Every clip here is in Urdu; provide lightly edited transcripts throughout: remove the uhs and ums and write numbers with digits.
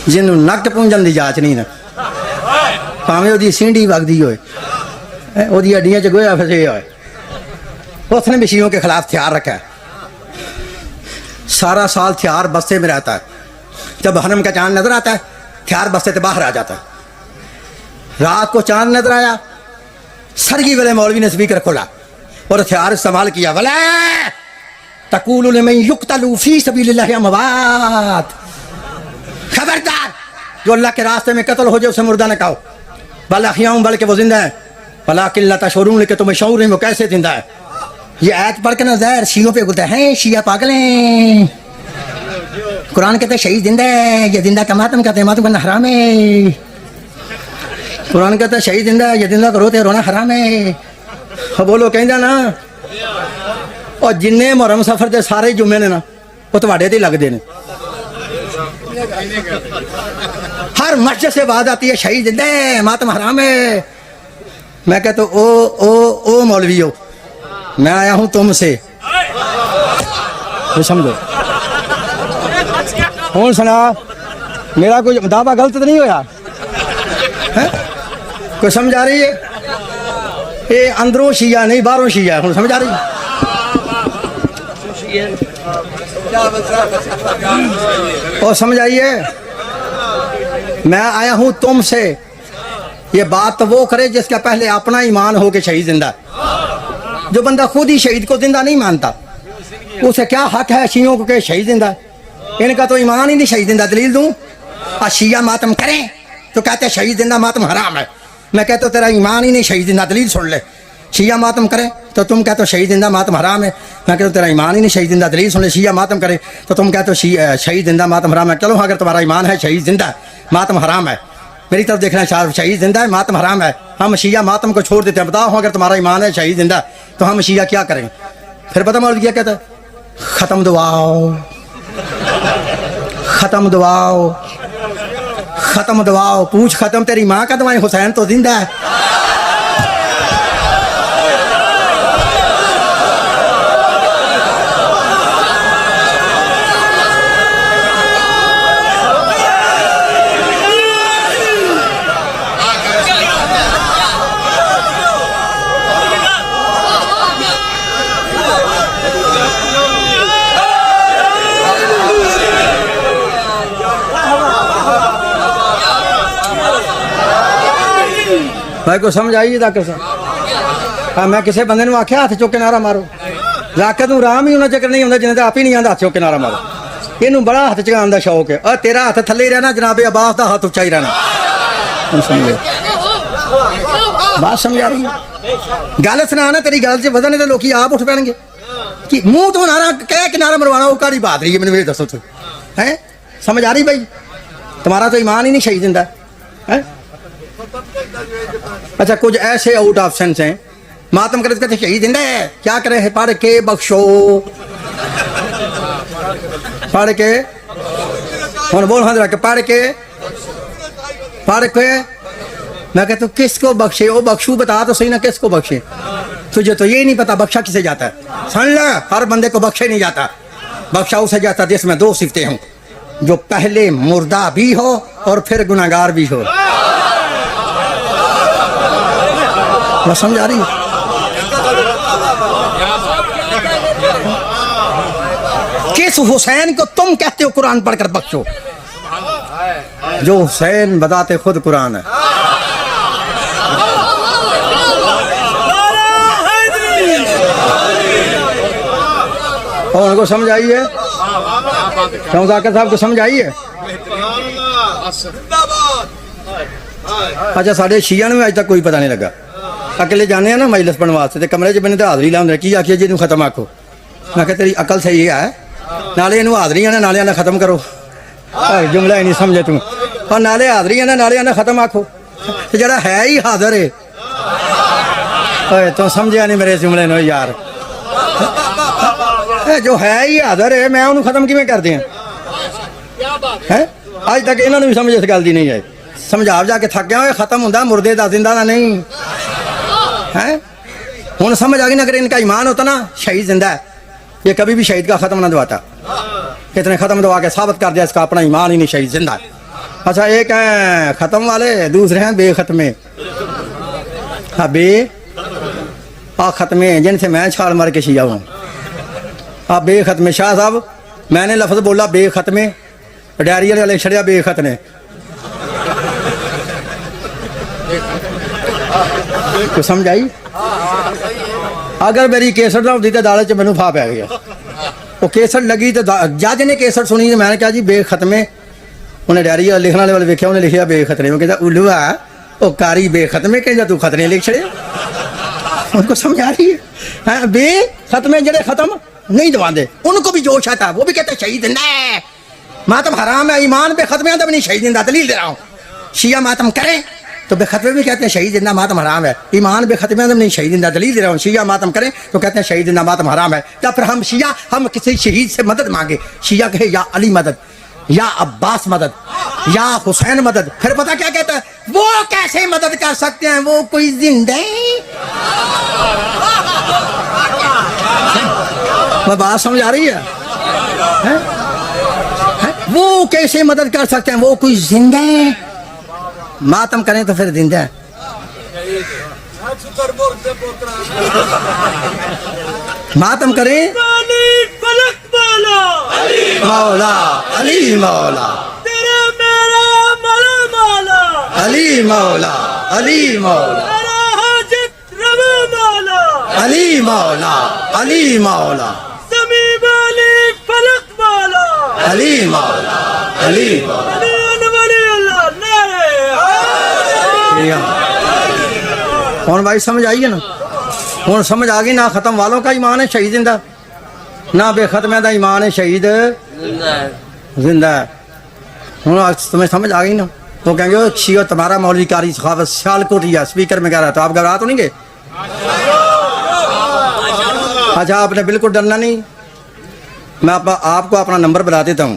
جنوں نک پونجن دی جاچ نہیں نا، پاویں وہ سینڈی وگدی ہوئے، وہ ہڈیاں چ گویا پھسے ہوئے، اس نے بھی شیعوں کے خلاف ہتھیار رکھا ہے، سارا سال ہتھیار بستے میں رہتا ہے، جب حرم کا چاند نظر آتا ہے ہتھیار بستے سے باہر آ جاتا ہے، رات کو چاند نظر آیا سرگی والے مولوی نے سپیکر کھولا اور ہتھیار استعمال کیا، ولا تقول لمن یقتل فی سبیل اللہ اموات، خبردار جو اللہ کے راستے میں قتل ہو جائے اسے مردہ نہ کہو، بل احیاء بلکہ وہ زندہ ہے، ولکن لا تشعرون لیکن تمہیں شعور نہیں وہ کیسے زندہ ہے۔ یہ آیت پڑھ کے نا ظاہر شیعوں پہ گلتا ہے شیعہ پاگل ہیں، قرآن کہتے ہیں شہید زندہ ہے، یہ زندہ کا ماتم کہتے ہیں، ماتم کرنا حرام ہے، قرآن کہتا ہے شہید زندہ ہے، یہ زندہ کو روتے رونا حرام ہے، بولو کہیں نا، اور جننے محرم سفر دے سارے جمعے نے نا وہ تواڈے تے لگ دے نے، ہر مسجد سے بات آتی ہے شہید زندہ ہے ماتم حرام ہے، میں کہتا ہوں او مولوی ہو، میں آیا ہوں تم سے، سمجھو ہوں سنا میرا کوئی دعویٰ غلط تو نہیں ہویا، کوئی سمجھ آ رہی ہے؟ یہ اندروں شیعہ نہیں باہروں شیعہ، ہوں سمجھ آ رہی ہے؟ اور سمجھ آئیے میں آیا ہوں تم سے، یہ بات تو وہ کرے جس کا پہلے اپنا ایمان ہو کہ شہید زندہ ہے، جو بندہ خود ہی شہید کو زندہ نہیں مانتا اسے کیا حق ہے شیعوں کو کہ شہید زندہ ہے؟ ان کا تو ایمان ہی نہیں شہید زندہ، دلیل دوں؟ شیعہ ماتم کریں تو کہتے ہیں شہید زندہ ماتم حرام ہے، میں کہتا ہوں تیرا ایمان ہی نہیں شہید زندہ، دلیل سن لے، شیعہ ماتم کرے تو تم کہتے ہو شہید زندہ ماتم حرام ہے، میں کہتا ہوں تیرا ایمان ہی نہیں شہید زندہ، دلیل سن لے، شیعہ ماتم کرے تو تم کہتے ہو شہید زندہ ماتم حرام ہے، چلو اگر تمہارا ایمان ہے شہید زندہ ماتم حرام ہے، میری طرف دیکھنا شہید زندہ ہے ماتم حرام ہے، ہم شیعہ ماتم کو چھوڑ دیتے ہیں، بتاؤ اگر تمہارا ایمان ہے شہید زندہ تو ہم شیعہ کیا کریں؟ پھر پتہ مولوی کیا کہتا ہے؟ ختم دعاؤ ختم دعاؤ ختم دعاؤ، پوچھ ختم تیری ماں کا دعائیں، حسین تو زندہ ہے۔ بھائی کو سمجھ آئیے ذاکر صاحب، میں کسی بندے نے آخیا ہاتھ چوک کے نعرہ مارو، ذاکر تو رام ہی انہیں چکر نہیں ہوتا جنہیں آپ ہی نہیں آتا ہاتھ چوک کے نعرہ مارو، یہ بڑا ہاتھ چکان کا شوق ہے، اور تیرا ہاتھ تھلے ہی رہنا جناب عباس کا ہاتھ اچا ہی رہنا، بات سمجھ آ رہی ہے؟ گل سنا تیری گل سے وزن ہے تو لوگ آپ اٹھ پڑیں گے کہ منہ تو نعرہ کہہ کے نعرہ مروانا وہ کاری بات رہی ہے، میرے دسو تو ہے سمجھ آ رہی بھائی؟ تمہارا تو ایمان ہی نہیں شہید زندہ ہے۔ اچھا کچھ ایسے آؤٹ آف سینس ہیں ماتم کرتے کہتے شہید زندہ ہے، کیا کرے ہے؟ پڑھ کے بخشو، پڑھ کے ہوں بول ہاں کے پڑھ کے میں کہتا ہوں کس کو بخشے؟ وہ بخشو بتا تو صحیح نا کس کو بخشے؟ تجھے تو یہ نہیں پتا بخشا کسے جاتا ہے؟ سن لے ہر بندے کو بخشے نہیں جاتا، بخشا اسے جاتا جس میں دو صفتیں ہوں، جو پہلے مردہ بھی ہو اور پھر گناہگار بھی ہو، بس سمجھ آ رہی ہے؟ کس حسین کو تم کہتے ہو قرآن پڑھ کر بخشو؟ جو حسین بتاتے خود قرآن ہے۔ اور ان کو سمجھ آئی ہے؟ ذاکر صاحب کو سمجھ آئی ہے؟ اچھا سارے شیعہ نے اج تک کوئی پتہ نہیں لگا، اکیلے جانے ہیں نا مجلس پڑھنے واسطے کمرے چ بنے تو حاضری لاؤں کی آخیے جی ختم آکھو، میں کہ تیری عقل صحیح ہے نالے یہ حاضری آنا نالے آنا ختم کرو، جملہ ہی نہیں سمجھے تم، اور نالے حاضری آنا نالے آنا ختم آکھو، جڑا ہے ہی حاضر ہے تو سمجھیا نہیں میرے جملے نو یار، جو ہے ہی حاضر ہے میں انہوں ختم کیویں کر دیا؟ اج تک انہوں نے بھی سمجھ اس گل دی نہیں آئی، سمجھا جا کے تھک گیا ہوئے ختم ہوتا مردے دا زندہ دا نہیں ہے۔ ہوں سمجھ آ گئی نا، اگر ان کا ایمان ہوتا نا شہید زندہ ہے یہ کبھی بھی شہید کا ختم نہ دواتا، کتنے ختم دوا کے ثابت کر دیا اس کا اپنا ایمان ہی نہیں شہید زندہ ہے۔ اچھا ایک ہیں ختم والے, دوسرے ہیں بے ختمے. ہاں بے ختمے جن سے میں چھال مار کے شیعہ ہوں. آپ بے ختمے شاہ صاحب, میں نے لفظ بولا بے ختمے, ڈائری والے چھڑیا بے ختمے. تو سمجھ آئی؟ اگر میری کیسٹ نہ ہوتی تو دالے چ مینوں پھا پی گیا. وہ کیسٹ لگی تو جج نے کیسٹ سنی تو میں نے کہا جی بے ختمے. انہیں ڈائری لکھنے والے والے ویکیا, انہیں لکھیا بے ختمے. وہ کہتا الو آ وہ کاری بے ختمے کہ جا تو ختنے لکھ چھڑے. ان کو سمجھ آ رہی ہے؟ بے ختمے جڑے ختم نہیں دواندے ان کو بھی جوش آتا, وہ بھی کہتے شہید نہیں ماتم حرام ہے. ایمان بے ختمے آتا بھی نہیں شہید زندہ, دلیل دے رہا ہوں. شیعہ ماتم کریں تو بے ختمے بھی کہتے ہیں شہید زندہ ماتم حرام ہے. ایمان بے ختمے آتا نہیں شہید زندہ, دلیل دے رہا ہوں. شیعہ ماتم کریں تو کہتے ہیں شہید زندہ ماتم حرام ہے. یا پھر ہم شیعہ ہم کسی شہید سے مدد مانگے, شیعہ کہے یا علی مدد, یا عباس مدد, یا حسین مدد, پھر پتہ کیا کہتا ہے وہ کیسے مدد کر سکتے ہیں, وہ کوئی زندہ میں بات سمجھ آ رہی ہے؟ وہ کیسے مدد کر سکتے ہیں, وہ کوئی زندہ ہے. ماتم کریں تو پھر زندہ ہے. ماتم کریں مولا علی مولا علی مولا علی مولا علی مولا علی مولا علی مولا علی مولا. ہوں بھائی سمجھ آئی ہے نا؟ ہوں سمجھ آ گئی. نہ ختم والوں کا ایمان ہے شہید زندہ, نہ بے ختمے کا ایمان ہے شہید زندہ ہے. ہوں تمہیں سمجھ آ گئی نا؟ وہ کہیں گے شیعہ تمہارا مولوی قاری سخاوت سیال کوٹیا اسپیکر میں کہہ رہا, تو آپ گھبرا تو نہیں گے؟ اچھا آپ نے بالکل ڈرنا نہیں. میں آپ کو اپنا نمبر بتا دیتا ہوں.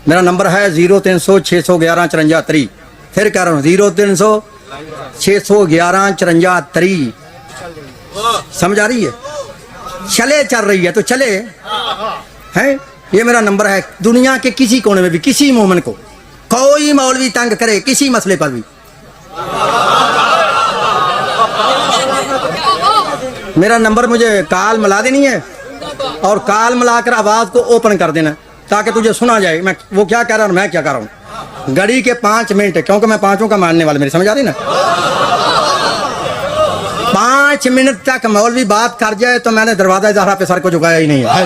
میرا نمبر ہے 0300 611 54 3. پھر کہہ رہا ہوں 0300 611 54 3. سمجھ آ رہی ہے؟ چلے چل رہی ہے تو چلے ہیں. یہ میرا نمبر ہے. دنیا کے کسی کونے میں بھی کسی مومن کو کوئی مولوی تنگ کرے کسی مسئلے پر بھی, میرا نمبر مجھے کال ملا دینی ہے, اور کال ملا کر آواز کو اوپن کر دینا تاکہ تجھے سنا جائے میں وہ کیا کہہ رہا ہوں, میں کیا کہہ رہا ہوں. گھڑی کے 5 منٹ, کیونکہ میں 5 کا ماننے والا, میری سمجھ آ رہی نا؟ 5 منٹ تک مولوی بات کر جائے تو میں نے دروازہ زہرا پہ سر کو جھکایا ہی نہیں ہے.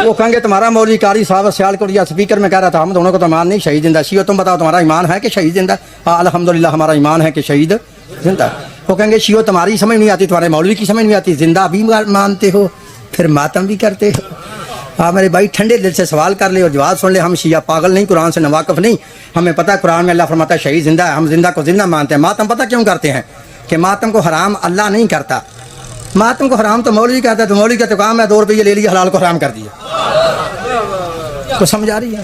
وہ کہیں گے تمہارا مولوی قاری صاحب سیال کوٹیا اسپیکر میں کہہ رہا تھا ہم دونوں کو تو ایمان نہیں شہید زندہ. شیعہ تم بتاؤ تمہارا ایمان ہے کہ شہید زندہ؟ ہاں الحمدللہ ہمارا ایمان ہے کہ شہید زندہ. وہ کہیں گے شیعہ تمہاری سمجھ نہیں آتی, تمہارے مولوی کی سمجھ نہیں آتی, زندہ بھی مانتے ہو پھر ماتم بھی کرتے ہو. آپ میرے بھائی ٹھنڈے دل سے سوال کر لے اور جواب سن لے. ہم شیعہ پاگل نہیں, قرآن سے ناواقف نہیں. ہمیں پتہ ہے قرآن میں اللہ فرماتا ہے شہید زندہ ہے, ہم زندہ کو زندہ مانتے ہیں. ماتم پتہ کیوں کرتے ہیں کہ ماتم کو حرام اللہ نہیں کرتا, ماتم کو حرام تو مولوی کہتا ہے. تو مولوی کا تو کام ہے 2 روپیے لے لیے حلال کو حرام کر دیا. تو سمجھ آ رہی ہے؟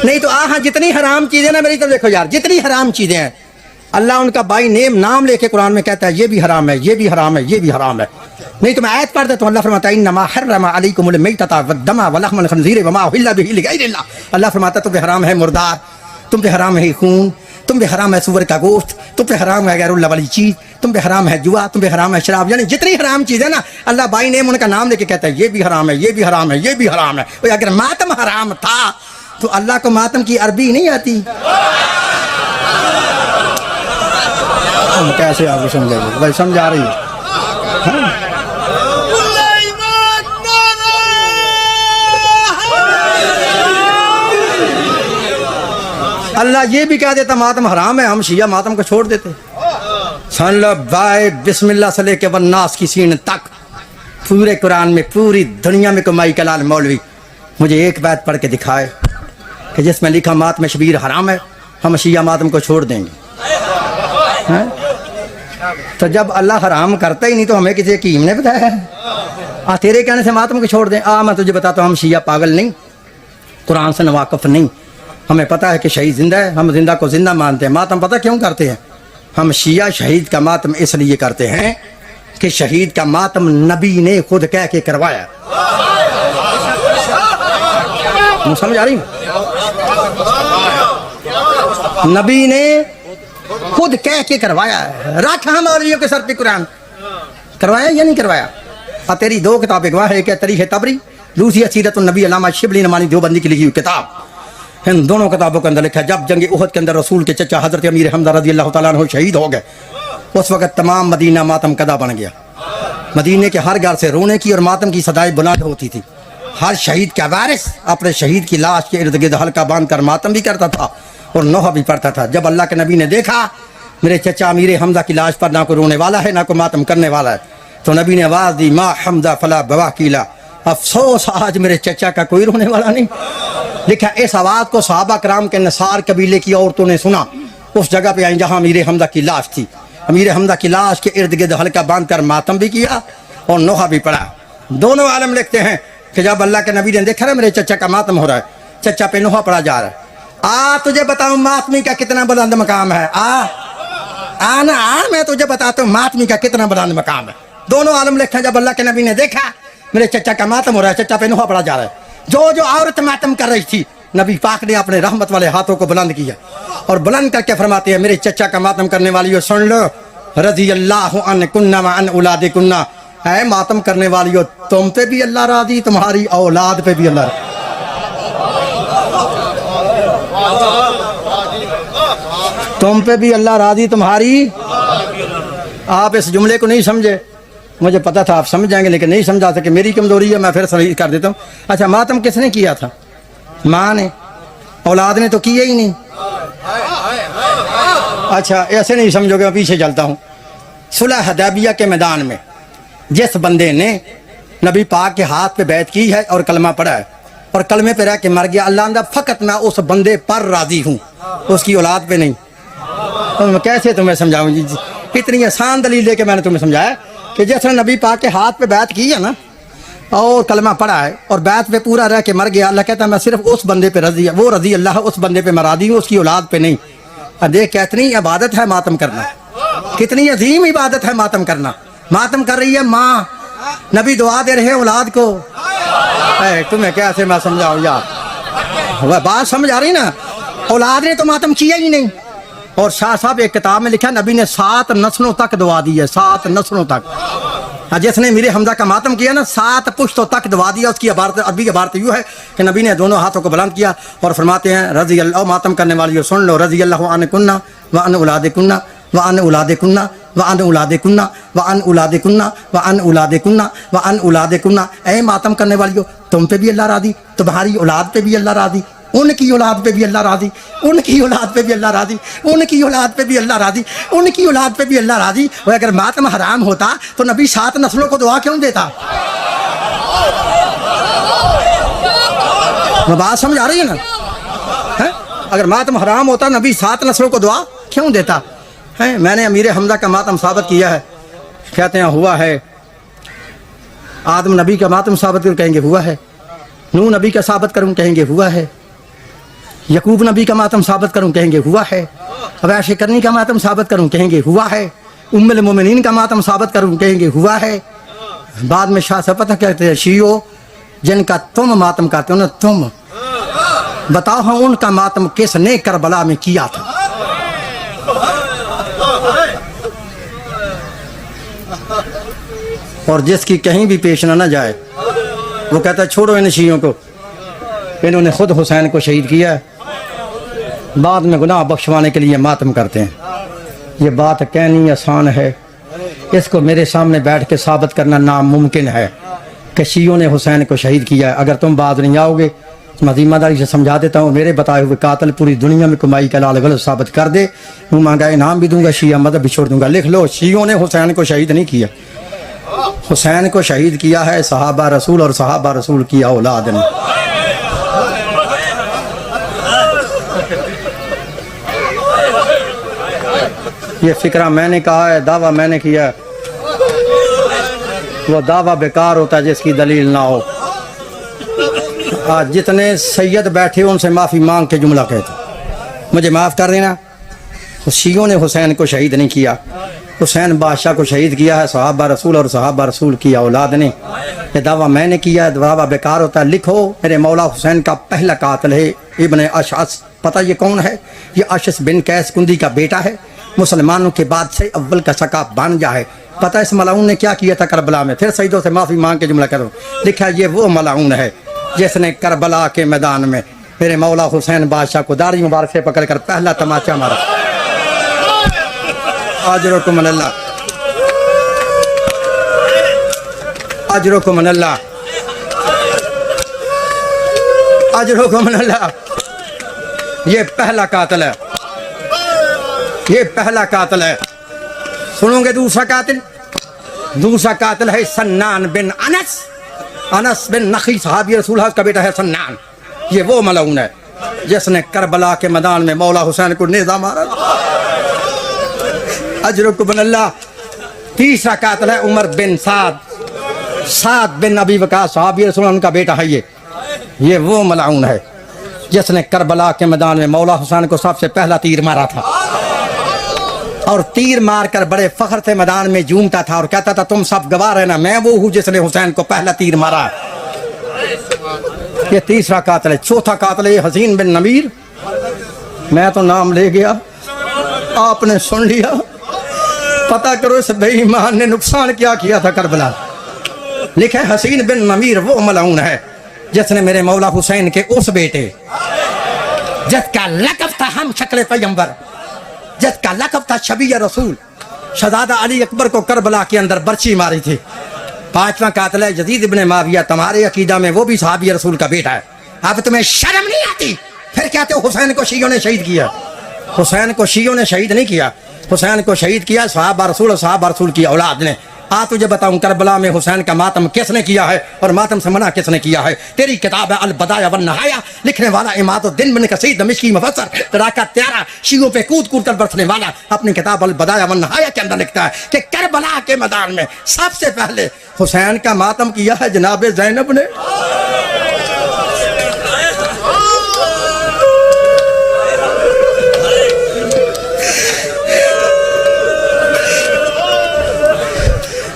نہیں تو ہاں جتنی حرام چیزیں نا میری طرف دیکھو یار, جتنی حرام چیزیں ہیں اللہ ان کا بائی نیم نام لے کے قرآن میں کہتا ہے یہ بھی حرام ہے, یہ بھی حرام ہے, یہ بھی حرام ہے. نہیں تو میں آیت پڑھ دیتا ہوں. اللہ فرماتا ہے انما حرم علیکم المیتۃ والدم ولحم الخنزیر وما اہل به لغیر اللہ. اللہ فرماتا ہے تم پہ حرام ہے مردار, تم پہ حرام ہے خون, تم پہ حرام ہے سور کا گوشت, تم پہ حرام ہے غیر اللہ والی چیز, تم پہ حرام ہے جوا, تم پہ حرام ہے شراب. یعنی جتنی حرام چیزیں نا اللہ بائی نیم ان کا نام لے کے کہتا ہے یہ بھی حرام ہے, یہ بھی حرام ہے, یہ بھی حرام ہے. اور اگر ماتم حرام تھا تو اللہ کو ماتم کی عربی نہیں آتی. ہم کیسے آپ کو سمجھیں گے بھائی؟ سمجھ آ رہی ہے؟ اللہ یہ بھی کہہ دیتا ماتم حرام ہے, ہم شیعہ ماتم کو چھوڑ دیتے. سن لو بھائی بسم اللہ سے لے کے والناس کی سین تک پورے قرآن میں پوری دنیا میں کوئی مائی کلال مولوی مجھے ایک بات پڑھ کے دکھائے کہ جس میں لکھا ماتم شبیر حرام ہے, ہم شیعہ ماتم کو چھوڑ دیں گے. تو جب اللہ حرام کرتا ہی نہیں تو ہمیں کسی حکیم نے بتایا تیرے کہنے سے ماتم کو چھوڑ دیں؟ میں تجھے بتاتا ہوں ہم شیعہ پاگل نہیں, قرآن سے ناواقف نہیں. ہمیں پتہ ہے کہ شہید زندہ ہے, ہم زندہ کو زندہ مانتے ہیں. ماتم پتہ کیوں کرتے ہیں ہم شیعہ؟ شہید کا ماتم اس لیے کرتے ہیں کہ شہید کا ماتم نبی نے خود کہہ کے کروایا. سمجھ آ رہی؟ نبی نے خود کہہ کے کروایا ہے، رکھ ہم مولویوں کے سر پہ قرآن، کروایا یا نہیں کروایا؟ اور تیری دو کتابیں گواہ ہے، ایک ہے تاریخ طبری، دوسری سیرت النبی علامہ شبلی نعمانی دیوبندی کی لکھی ہوئی کتاب۔ ان دونوں کتابوں کے اندر لکھا ہے جب جنگ احد کے اندر رسول کے چچا حضرت امیر حمزہ رضی اللہ تعالیٰ عنہ شہید ہو گئے، اس وقت تمام مدینہ ماتم کدا بن گیا۔ مدینے کے ہر گھر سے رونے کی اور ماتم کی صدائیں بلند ہوتی تھی۔ ہر شہید کا وارث اپنے شہید کی لاش کے ارد گرد حلقہ باندھ کر ماتم بھی کرتا تھا اور نوحہ بھی پڑھتا تھا۔ جب اللہ کے نبی نے دیکھا میرے چچا امیر حمزہ کی لاش پر نہ کوئی رونے والا ہے نہ کوئی ماتم کرنے والا ہے، تو نبی نے آواز دی ما حمزہ فلا بوا کیلا، افسوس آج میرے چچا کا کوئی رونے والا نہیں۔ لکھا اس آواز کو صحابہ کرام کے نصار قبیلے کی عورتوں نے سنا، اس جگہ پہ آئیں جہاں امیر حمزہ کی لاش تھی۔ امیر حمزہ کی لاش کے ارد گرد حلقہ باندھ کر ماتم بھی کیا اور نوحہ بھی پڑھا۔ دونوں عالم لکھتے ہیں کہ جب اللہ کے نبی نے دیکھا نا میرے چچا کا ماتم ہو رہا ہے، چچا پہ نوحہ پڑھا جا رہا ہے، تجھے بتاؤں ماتمی کا کتنا بلند مقام ہے، میں تجھے بتاتا ہوں ماتمی کا کتنا بلند مقام ہے۔ دونوں عالم لکھتے ہیں جب اللہ کے نبی نے دیکھا میرے چچا کا ماتم ہو رہا ہے، چچا پہ نوحہ پڑھا جا رہا ہے، جو عورت ماتم کر رہی تھی نبی پاک نے اپنے رحمت والے ہاتھوں کو بلند کیا اور بلند کر کے فرماتے ہیں میرے چچا کا ماتم کرنے والیوں سن لو، رضی اللہ عنہ کنہ وعن اولاد کنہ، اے ماتم کرنے والیوں تم پہ بھی اللہ راضی، تمہاری اولاد پہ بھی اللہ راضی۔ تم پہ بھی اللہ راضی، تمہاری۔ آپ اس جملے کو نہیں سمجھے، مجھے پتا تھا آپ سمجھ جائیں گے لیکن نہیں سمجھا سکے، میری کمزوری ہے، میں پھر صحیح کر دیتا ہوں۔ اچھا ماتم کس نے کیا تھا؟ ماں نے، اولاد نے تو کیا ہی نہیں۔ اچھا ایسے نہیں سمجھو گے، میں پیچھے چلتا ہوں۔ صلح حدیبیہ کے میدان میں جس بندے نے نبی پاک کے ہاتھ پہ بیعت کی ہے اور کلمہ پڑھا ہے اور کلمے پہ رہ کے مر گیا، اللہ اندر فقط میں اس بندے پر راضی ہوں، اس کی اولاد پہ نہیں۔ میں کیسے تمہیں سمجھاؤں جی؟ اتنی آسان دلیل دے کے میں نے تمہیں سمجھایا کہ جس نے نبی پاک کے ہاتھ پہ بیعت کی ہے نا اور کلمہ پڑھا ہے اور بیعت پہ پورا رہ کے مر گیا، اللہ کہتا ہے میں صرف اس بندے پہ رضی، وہ رضی اللہ اس بندے پہ میں راضی ہوں، اس کی اولاد پہ نہیں۔ دیکھ کتنی عبادت ہے ماتم کرنا، کتنی عظیم عبادت ہے ماتم کرنا۔ ماتم کر رہی ہے ماں، نبی دعا دے رہے ہیں اولاد کو۔ تمہیں کیسے میں سمجھاؤں یار، بات سمجھ آ رہی نا؟ اولاد نے تو ماتم کیا ہی نہیں۔ اور شاہ صاحب ایک کتاب میں لکھا نبی نے 7 نسلوں تک دعا دی ہے، 7 نسلوں تک۔ جس نے میرے حمزہ کا ماتم کیا نا 7 پشتوں تک دعا دیا۔ اس کی عبارت عربی عبارت یوں ہے کہ نبی نے دونوں ہاتھوں کو بلند کیا اور فرماتے ہیں رضی اللہ، ماتم کرنے والی سن لو، رضی اللہ عنہ کنہ وعن اولاد کنہ وعن اولاد کنہ وعن اولاد کنہ وعن اولاد کنہ وعن اولاد کنہ وعن اولاد کنہ، اے ماتم کرنے والیو تم پہ بھی اللہ راضی، تمہاری اولاد پہ بھی اللہ راضی، ان کی اولاد پہ بھی اللہ راضی، ان کی اولاد پہ بھی اللہ راضی، ان کی اولاد پہ بھی اللہ راضی، ان کی اولاد پہ بھی اللہ راضی۔ اور اگر ماتم حرام ہوتا تو نبی 7 نسلوں کو دعا کیوں دیتا؟ بات سمجھ آ رہی ہے نا؟ اگر ماتم حرام ہوتا نبی 7 نسلوں کو دعا کیوں دیتا؟ میں نے امیر حمزہ کا ماتم ثابت کیا ہے، کہتے ہیں ہوا ہے۔ آدم نبی کا ماتم ثابت کروں کہیں گے ہوا ہے، نوح نبی کا ثابت کروں کہیں گے ہوا ہے، یعقوب نبی کا ماتم ثابت کروں کہیں گے ہوا ہے، اویس کرنی کا ماتم ثابت کروں کہیں گے ہوا ہے، ام المومنین کا ماتم ثابت کروں کہیں گے ہوا ہے۔ بعد میں شاہ صاحب پتہ کہتے ہیں شیعو جن کا تم ماتم کرتے ہو نا، تم بتاؤ ہاں ان کا ماتم کس نے کربلا میں کیا تھا؟ اور جس کی کہیں بھی پیش نہ جائے وہ کہتا ہے چھوڑو ان شیعوں کو، انہوں نے خود حسین کو شہید کیا ہے، بعد میں گناہ بخشوانے کے لیے ماتم کرتے ہیں۔ یہ بات کہنی آسان ہے، اس کو میرے سامنے بیٹھ کے ثابت کرنا ناممکن ہے کہ شیعوں نے حسین کو شہید کیا ہے۔ اگر تم بعد نہیں آؤ گے میں ذمہ داری سے سمجھا دیتا ہوں، میرے بتائے ہوئے قاتل پوری دنیا میں کمائی کا لال غلط ثابت کر دے، وہ مانگا انعام بھی دوں گا، شیعہ مذہب بھی چھوڑ دوں گا۔ لکھ لو شیعوں نے حسین کو شہید نہیں کیا، حسین کو شہید کیا ہے صحابہ رسول اور صحابہ رسول کی اولاد نے۔ یہ فکرہ میں نے کہا ہے، دعویٰ میں نے کیا ہے، وہ دعویٰ بیکار ہوتا ہے جس کی دلیل نہ ہو۔ آج جتنے سید بیٹھے ان سے معافی مانگ کے جملہ کہتے مجھے معاف کر دینا، شیعوں نے حسین کو شہید نہیں کیا، حسین بادشاہ کو شہید کیا ہے صحابہ رسول اور صحابہ رسول کی اولاد نے. یہ دعویٰ میں نے کیا ہے, دعویٰ بیکار ہوتا ہے. لکھو میرے مولا حسین کا پہلا قاتل ہے ابن اشعث. پتہ یہ کون ہے؟ یہ اشعث بن قیس کندی کا بیٹا ہے, مسلمانوں کے بعد سے اول کا سکا بانجا ہے. پتہ اس ملعون نے کیا کیا تھا کربلا میں؟ پھر سیدوں سے معافی مانگ کے جملہ کرو. لکھا یہ وہ ملعون ہے جس نے کربلا کے میدان میں میرے مولا حسین بادشاہ کو داڑھی مبارک سے پکڑ کر پہلا تماچا مارا. اجرکم من اللہ, اجرکم من اللہ, اجرکم من اللہ. یہ پہلا قاتل ہے, یہ پہلا قاتل ہے. سنو گے دوسرا قاتل؟ دوسرا قاتل ہے سنان بن انس. انس بن نخی صحابی رسول اللہ کا بیٹا ہے سنان. یہ وہ ملعون ہے جس نے کربلا کے میدان میں مولا حسین کو نیزہ مارا. اجرکم من اللہ. تیسرا قاتل ہے عمر بن سعد, سعد بن ابی وقاص صحابی رسول اللہ کا بیٹا ہے. یہ وہ ملعون ہے جس نے کربلا کے میدان میں مولا حسین کو سب سے پہلا تیر مارا تھا, اور تیر مار کر بڑے فخر سے میدان میں جھومتا تھا اور کہتا تھا تم سب گواہ رہنا, میں وہ ہوں جس نے حسین کو پہلا تیر مارا. یہ تیسرا قاتل ہے. چوتھا قاتل ہے حسین بن نمیر. میں تو نام لے گیا, آپ نے سن لیا. پتہ کرو اس بے ایمان نے نقصان کیا کیا تھا کربلا. لکھے حسین بن نمیر وہ ملعون ہے جس نے میرے مولا حسین کے اس بیٹے جس کا لقب تھا ہم شکل پیغمبر, جس کا لقب تھا شبیہ رسول, شہزادہ علی اکبر کو کربلا کے اندر برچی ماری تھی. پانچواں قاتل ہے یزید ابن معاویہ. تمہارے عقیدہ میں وہ بھی صحابی رسول کا بیٹا ہے. اب تمہیں شرم نہیں آتی؟ پھر کہتے ہو حسین کو شیعوں نے شہید کیا. حسین کو شیعوں نے شہید نہیں کیا, حسین کو شہید کیا صحابہ رسول اور صحابہ رسول کی اولاد نے. تجھے بتاؤں کربلا میں حسین کا ماتم کس نے کیا ہے اور ماتم سے منع کس نے کیا ہے. تیری کتاب ہے البدایہ والنہایہ, لکھنے والا عماد الدین بن کثیر دمشقی مفسر, تراکا تیارہ شیعوں پہ کود کود کر برسنے والا, اپنی کتاب البدایہ والنہایہ کے اندر لکھتا ہے کہ کربلا کے میدان میں سب سے پہلے حسین کا ماتم کیا ہے جناب زینب نے.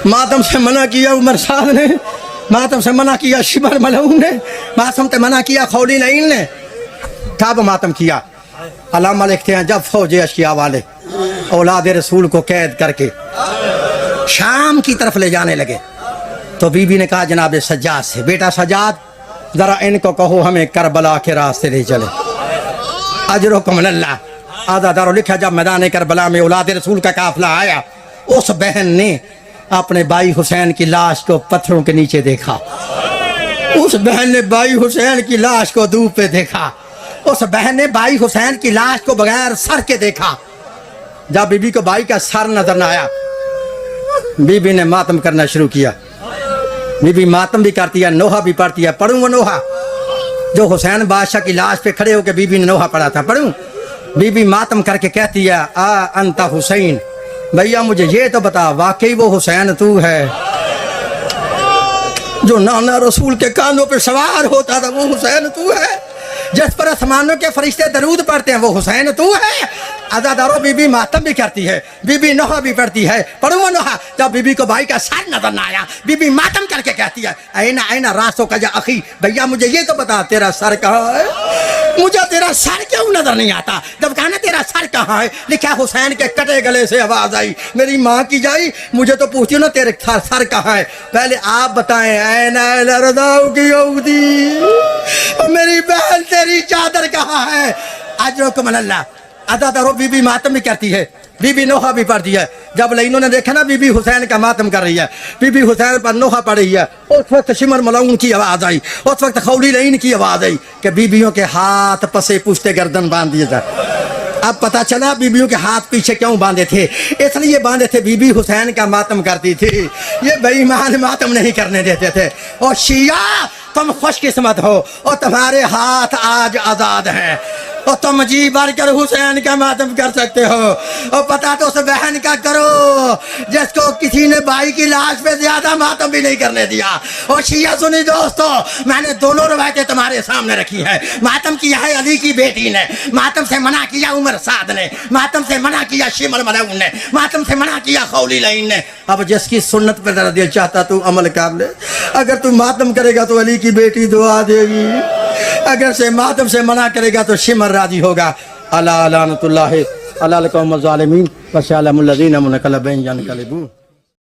ماتم سے منع کیا عمر صاحب نے, ماتم سے منع کیا شبر ملعون نے, ماتم سے منع کیا خولی نعیم نے. کب ماتم کیا؟ علامہ لکھتے ہیں جب فوج اشکیا والے اولاد رسول کو قید کر کے شام کی طرف لے جانے لگے تو بی بی نے کہا جناب سجاد سے, بیٹا سجاد ذرا ان کو کہو ہمیں کربلا کے راستے لے چلے. اجرکم من اللہ. آزادارو لکھا جب میدان کربلا میں اولاد رسول کا قافلہ آیا, اس بہن نے اپنے بھائی حسین کی لاش کو پتھروں کے نیچے دیکھا. اس بہن نے بھائی حسین کی لاش کو دھوپ پہ دیکھا. اس بہن نے بھائی حسین کی لاش کو بغیر سر کے دیکھا. جب بی بی کو بھائی کا سر نظر نہ آیا, بی بی نے ماتم کرنا شروع کیا. بی بی ماتم بھی کرتی ہے, نوحہ بھی پڑھتی ہے. پڑھوں وہ نوحہ جو حسین بادشاہ کی لاش پہ کھڑے ہو کے بی بی نے نوحہ پڑھا تھا؟ پڑھوں. بی بی ماتم کر کے کہتی ہے انت حسین, بھیا مجھے یہ تو بتا واقعی وہ حسین تو ہے جو نانا رسول کے کانوں پہ سوار ہوتا تھا؟ وہ حسین تو ہے جس پر آسمانوں کے فرشتے درود پڑھتے ہیں؟ وہ حسین تو ہے. عزادارو بی بی ماتم بھی کرتی ہے, بی بی نوحہ بھی پڑھتی ہے. پڑھوں وہ نوحہ. جب بی بی کو بھائی کا سر نظر نہ آیا, بی بی ماتم کر کے کہتی ہے اینا اینا راسو کا یا اخی, بھیا مجھے یہ تو بتا تیرا سر کہاں ہے؟ مجھے تیرا سر کیوں نظر نہیں آتا؟ جب کہا نا تیرا سر کہاں ہے, لکھا حسین کے کٹے گلے سے آواز آئی. میری ماں کی جائی مجھے تو پوچھتی ہو نا تیرے سر کہاں ہے. پہلے آپ بتائیں اینا الرداؤ کی عودی, میری بہن تیری چادر کہاں ہے؟ اجرکم من اللہ. عزادارو بی بی ماتم بھی کرتی ہے, بی بی نوحہ بھی پڑھتی ہے. جب لینوں نے دیکھا نا بی بی حسین کا ماتم کر رہی ہے, بی بی حسین پر نوحہ پڑھ رہی ہے, اس وقت شمر ملعون کی آواز آئی, اس وقت خولی لین کی آواز آئی کہ بیویوں کے ہاتھ پسے پشتے گردن باندھ دیے جائے. اب پتہ چلا بیویوں کے ہاتھ پیچھے کیوں باندھے تھے. اس لیے باندھے تھے بی بی حسین کا ماتم کرتی تھی, یہ بے ایمان ماتم نہیں کرنے دیتے تھے. اور شیعہ تم خوش قسمت ہو اور تمہارے ہاتھ آج آزاد ہیں. اور تم جی بھر کر حسین کا ماتم کر سکتے ہو، اور پتا تو اس بہن کا کرو جس کو کسی نے بھائی کی لاش پہ زیادہ ماتم بھی نہیں کرنے دیا۔ اور شیعہ سنی دوستو، میں نے دونوں روایتیں تمہارے سامنے رکھی ہے۔ ماتم کیا ہے علی کی بیٹی نے، ماتم سے منع کیا عمر سعد نے، ماتم سے منع کیا شمر ملعون نے، ماتم سے منع کیا خولی لعین نے۔ اب جس کی سنت پر ذرا دل چاہتا تو عمل کر لے، اگر تو ماتم کرے گا تو علی کی بیٹی دعا دے گی، اگر سے ماتم سے منع کرے گا تو شمر راضی ہوگا۔ اللہ لعنت اللہ علی القوم الظالمین وسلام الذین منقلبین ینقلبون۔